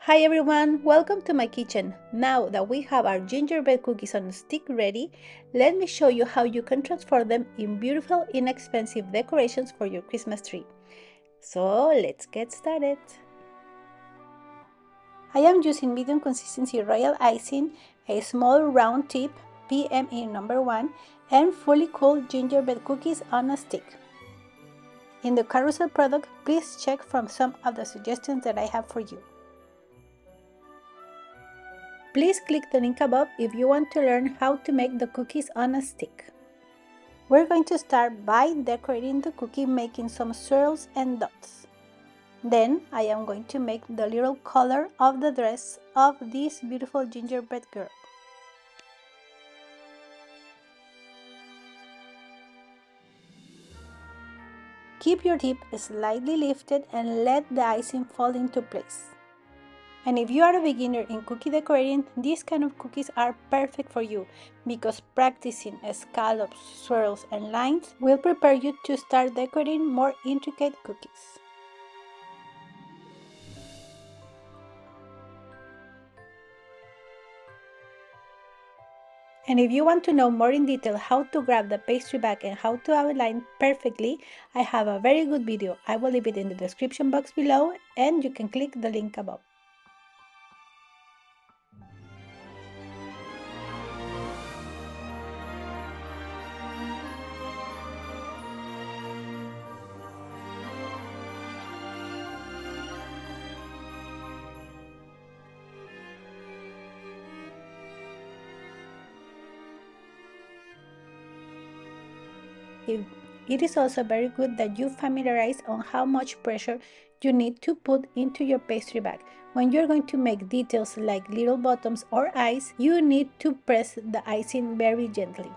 Hi everyone, welcome to my kitchen. Now that we have our gingerbread cookies on a stick ready, let me show you how you can transform them in beautiful, inexpensive decorations for your Christmas tree. So let's get started. I am using medium consistency royal icing, a small round tip, PME number 1, and fully cooled gingerbread cookies on a stick. In the carousel product, please check from some of the suggestions that I have for you. Please click the link above if you want to learn how to make the cookies on a stick. We're going to start by decorating the cookie, making some swirls and dots. Then I am going to make the little color of the dress of this beautiful gingerbread girl. Keep your tip slightly lifted and let the icing fall into place. And if you are a beginner in cookie decorating, these kind of cookies are perfect for you because practicing scallops, swirls, and lines will prepare you to start decorating more intricate cookies. And if you want to know more in detail how to grab the pastry bag and how to outline perfectly, I have a very good video. I will leave it in the description box below and you can click the link above. It is also very good that you familiarize on how much pressure you need to put into your pastry bag. When you're going to make details like little bottoms or eyes, you need to press the icing very gently.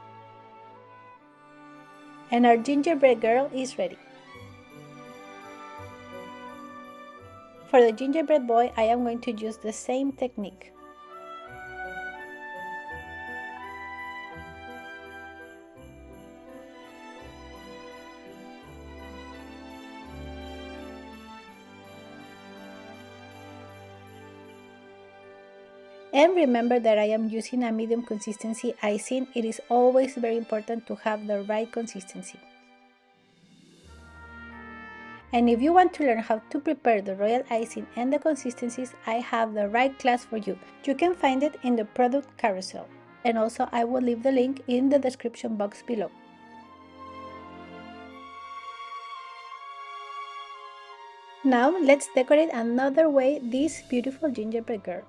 And our gingerbread girl is ready. For the gingerbread boy, I am going to use the same technique. And remember that I am using a medium consistency icing. It is always very important to have the right consistency. And if you want to learn how to prepare the royal icing and the consistencies, I have the right class for you. You can find it in the product carousel. And also I will leave the link in the description box below. Now let's decorate another way this beautiful gingerbread girl.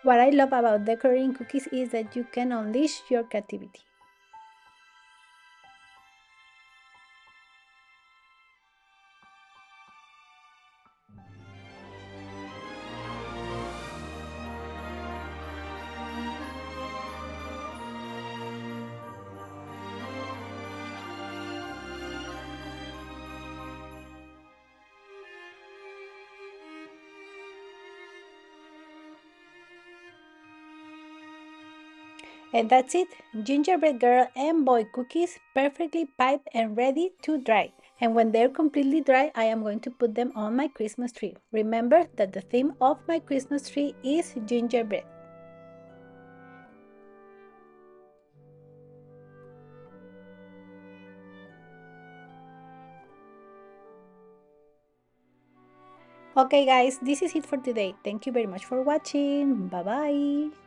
What I love about decorating cookies is that you can unleash your creativity. And that's it, gingerbread girl and boy cookies perfectly piped and ready to dry. And when they're completely dry, I am going to put them on my Christmas tree. Remember that the theme of my Christmas tree is gingerbread. Okay guys, this is it for today. Thank you very much for watching. Bye bye.